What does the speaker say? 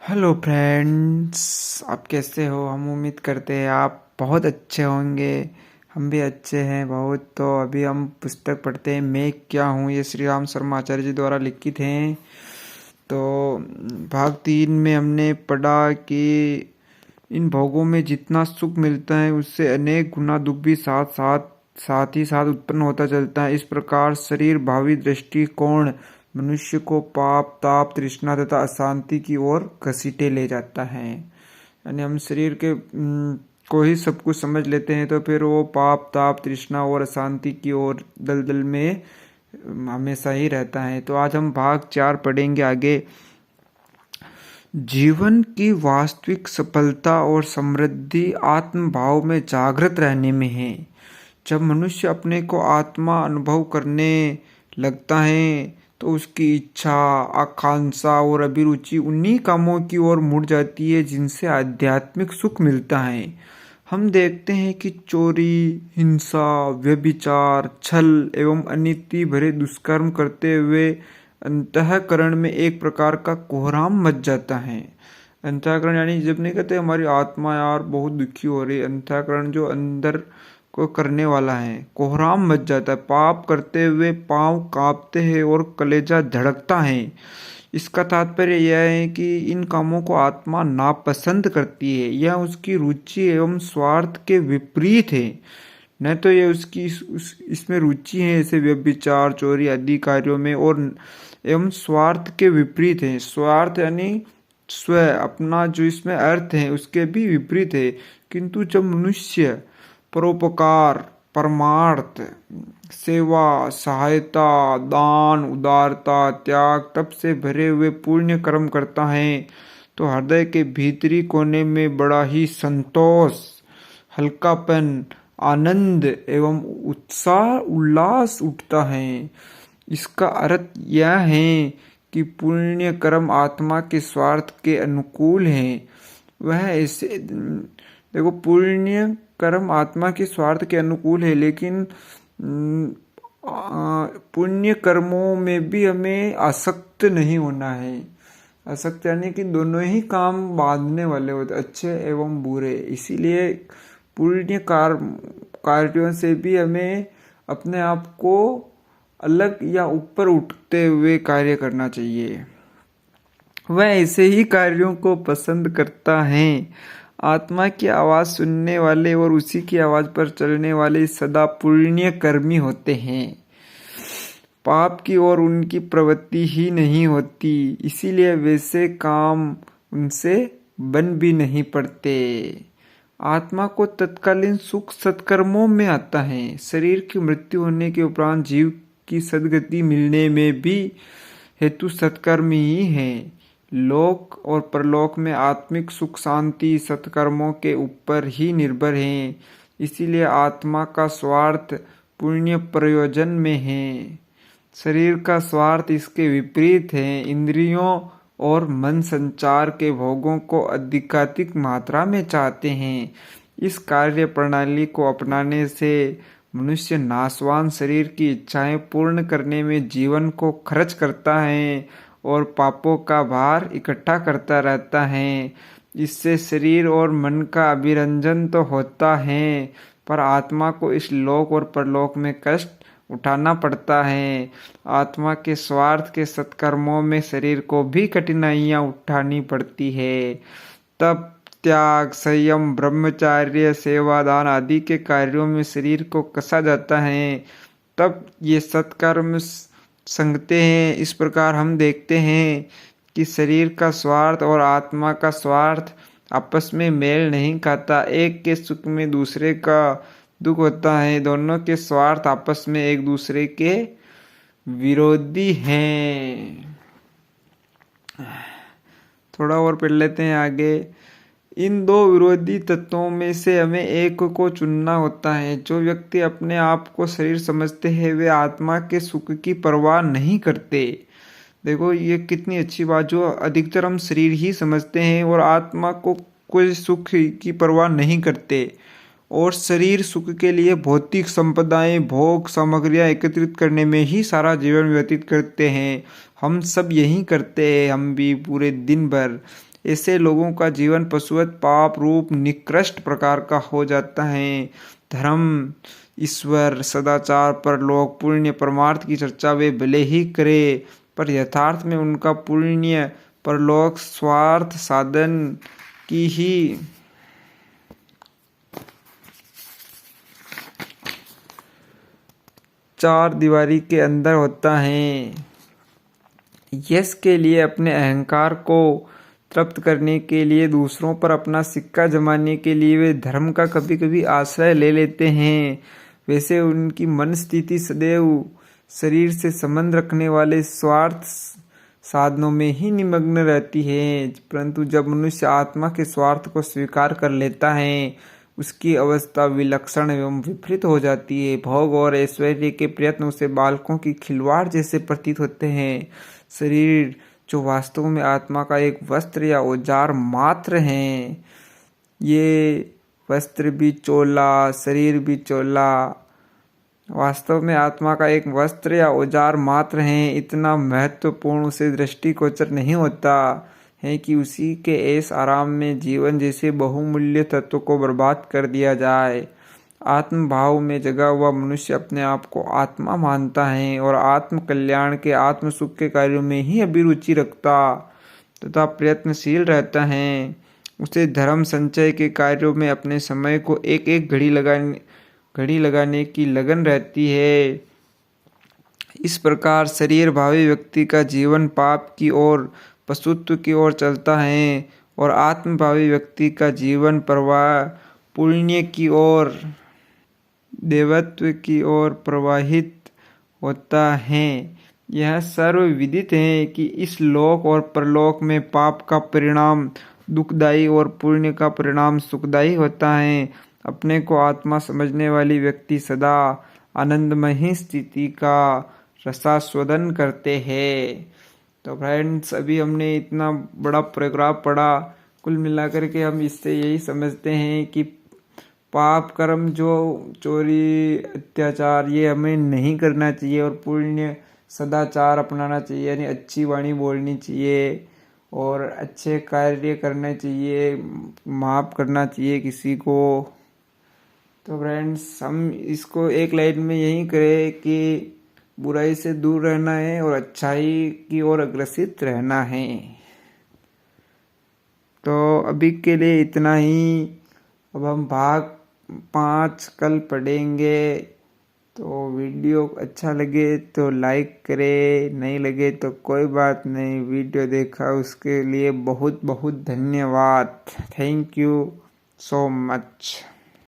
Hello friends. आप कैसे हो? हम उम्मीद करते हैं आप बहुत अच्छे होंगे। हम भी अच्छे हैं बहुत। तो अभी हम पुस्तक पढ़ते हैं मैं क्या हूँ, ये श्री राम शर्मा आचार्य जी द्वारा लिखित हैं। तो भाग 3 में हमने पढ़ा कि इन भोगों में जितना सुख मिलता है उससे अनेक गुना दुख भी साथ ही साथ उत्पन्न होता चलता है। इस प्रकार शरीर भावी दृष्टिकोण मनुष्य को पाप ताप तृष्णा तथा अशांति की ओर घसीटे ले जाता है। यानी हम शरीर के को ही सब कुछ समझ लेते हैं तो फिर वो पाप ताप तृष्णा और अशांति की ओर दलदल में हमेशा ही रहता है। तो आज हम भाग 4 पढ़ेंगे आगे। जीवन की वास्तविक सफलता और समृद्धि आत्म भाव में जागृत रहने में है। जब मनुष्य अपने को आत्मा अनुभव करने लगता है तो उसकी इच्छा आकांक्षा और अभिरुचि उन्हीं कामों की ओर मुड़ जाती है जिनसे आध्यात्मिक सुख मिलता है। हम देखते हैं कि चोरी हिंसा व्यभिचार छल एवं अनीति भरे दुष्कर्म करते हुए अंतःकरण में एक प्रकार का कोहराम मच जाता है। अंतःकरण यानी जब नहीं कहते हमारी आत्मा यार बहुत दुखी हो रही है, अंतःकरण जो अंदर को करने वाला है, कोहराम मच जाता है। पाप करते हुए पांव कांपते हैं और कलेजा धड़कता है। इसका तात्पर्य यह है कि इन कामों को आत्मा नापसंद करती है। यह उसकी रुचि एवं स्वार्थ के विपरीत है। न तो ये उसकी इसमें रुचि है ऐसे व्यभिचार चोरी आदि कार्यों में, और एवं स्वार्थ के विपरीत है। स्वार्थ यानी स्व अपना जो इसमें अर्थ है उसके भी विपरीत है। किंतु जब मनुष्य परोपकार परमार्थ सेवा सहायता दान उदारता त्याग तप से भरे हुए पुण्य कर्म करता है तो हृदय के भीतरी कोने में बड़ा ही संतोष हल्कापन आनंद एवं उत्साह उल्लास उठता है। इसका अर्थ यह है कि पुण्य कर्म आत्मा के स्वार्थ के अनुकूल है। वह ऐसे देखो, पुण्य कर्म आत्मा के स्वार्थ के अनुकूल है, लेकिन पुण्य कर्मों में भी हमें आसक्त नहीं होना है। आसक्त यानी कि दोनों ही काम बांधने वाले होते, अच्छे एवं बुरे। इसीलिए पुण्य कार्यों से भी हमें अपने आप को अलग या ऊपर उठते हुए कार्य करना चाहिए। वह ऐसे ही कार्यों को पसंद करता है। आत्मा की आवाज सुनने वाले और उसी की आवाज पर चलने वाले सदा पुण्य कर्मी होते हैं। पाप की ओर उनकी प्रवृत्ति ही नहीं होती, इसीलिए वैसे काम उनसे बन भी नहीं पड़ते। आत्मा को तत्कालीन सुख सत्कर्मों में आता है। शरीर की मृत्यु होने के उपरांत जीव की सद्गति मिलने में भी हेतु सत्कर्म ही है। लोक और परलोक में आत्मिक सुख शांति सत्कर्मों के ऊपर ही निर्भर है। इसीलिए आत्मा का स्वार्थ पुण्य प्रयोजन में है, शरीर का स्वार्थ इसके विपरीत है। इंद्रियों और मन संचार के भोगों को अधिकाधिक मात्रा में चाहते हैं। इस कार्य प्रणाली को अपनाने से मनुष्य नाशवान शरीर की इच्छाएं पूर्ण करने में जीवन को खर्च करता है और पापों का भार इकट्ठा करता रहता है। इससे शरीर और मन का अभिरंजन तो होता है, पर आत्मा को इस लोक और परलोक में कष्ट उठाना पड़ता है। आत्मा के स्वार्थ के सत्कर्मों में शरीर को भी कठिनाइयां उठानी पड़ती है। तब त्याग संयम ब्रह्मचार्य सेवा दान आदि के कार्यों में शरीर को कसा जाता है। तब ये सत्कर्म संगते हैं। इस प्रकार हम देखते हैं कि शरीर का स्वार्थ और आत्मा का स्वार्थ आपस में मेल नहीं खाता। एक के सुख में दूसरे का दुख होता है। दोनों के स्वार्थ आपस में एक दूसरे के विरोधी हैं। थोड़ा और पढ़ लेते हैं आगे। इन दो विरोधी तत्वों में से हमें एक को चुनना होता है। जो व्यक्ति अपने आप को शरीर समझते हैं वे आत्मा के सुख की परवाह नहीं करते। देखो ये कितनी अच्छी बात, जो अधिकतर हम शरीर ही समझते हैं और आत्मा को कोई सुख की परवाह नहीं करते, और शरीर सुख के लिए भौतिक संपदाएं भोग सामग्रियां एकत्रित करने में ही सारा जीवन व्यतीत करते हैं। हम सब यही करते हैं, हम भी पूरे दिन भर ऐसे लोगों का जीवन पशुवत पाप रूप निकृष्ट प्रकार का हो जाता है। धर्म, ईश्वर, सदाचार, परलोक, पुण्य, परमार्थ की चर्चा वे भले ही करे, पर यथार्थ में उनका पुण्य परलोक स्वार्थ साधन की ही चार दीवारी के अंदर होता है। यश के लिए, अपने अहंकार को तृप्त करने के लिए, दूसरों पर अपना सिक्का जमाने के लिए वे धर्म का कभी कभी आश्रय ले लेते हैं। वैसे उनकी मन स्थिति सदैव शरीर से संबंध रखने वाले स्वार्थ साधनों में ही निमग्न रहती है। परंतु जब मनुष्य आत्मा के स्वार्थ को स्वीकार कर लेता है, उसकी अवस्था विलक्षण एवं विपरीत हो जाती है। भोग और ऐश्वर्य के प्रयत्न उसे बालकों की खिलवाड़ जैसे प्रतीत होते हैं। शरीर जो वास्तव में आत्मा का एक वस्त्र या औजार मात्र है, ये वस्त्र भी चोला, शरीर भी चोला, वास्तव में आत्मा का एक वस्त्र या औजार मात्र है, इतना महत्वपूर्ण उसे दृष्टिगोचर नहीं होता है कि उसी के ऐश आराम में जीवन जैसे बहुमूल्य तत्व को बर्बाद कर दिया जाए। आत्म भाव में जगा हुआ मनुष्य अपने आप को आत्मा मानता है और आत्म कल्याण के, आत्म सुख के कार्यों में ही अभिरुचि रखता तथा प्रयत्नशील रहता है। उसे धर्म संचय के कार्यों में अपने समय को एक एक घड़ी लगाने की लगन रहती है। इस प्रकार शरीर भावी व्यक्ति का जीवन पाप की ओर, पशुत्व की ओर चलता है और आत्मभावी व्यक्ति का जीवन प्रवाह पुण्य की ओर, देवत्व की ओर प्रवाहित होता है। यह सर्वविदित है कि इस लोक और परलोक में पाप का परिणाम दुखदायी और पुण्य का परिणाम सुखदायी होता है। अपने को आत्मा समझने वाली व्यक्ति सदा आनंदमयी स्थिति का रसास्वादन करते हैं। तो फ्रेंड्स, अभी हमने इतना बड़ा पैराग्राफ पढ़ा। कुल मिलाकर के हम इससे यही समझते हैं कि पाप कर्म जो चोरी, अत्याचार, ये हमें नहीं करना चाहिए और पुण्य सदाचार अपनाना चाहिए, यानी अच्छी वाणी बोलनी चाहिए और अच्छे कार्य करने चाहिए, माफ़ करना चाहिए किसी को। तो फ्रेंड्स, हम इसको एक लाइन में यही करें कि बुराई से दूर रहना है और अच्छाई की ओर अग्रसित रहना है। तो अभी के लिए इतना ही। अब हम भाग 5 कल पढ़ेंगे। तो वीडियो अच्छा लगे तो लाइक करें, नहीं लगे तो कोई बात नहीं। वीडियो देखा उसके लिए बहुत बहुत धन्यवाद। Thank you so much.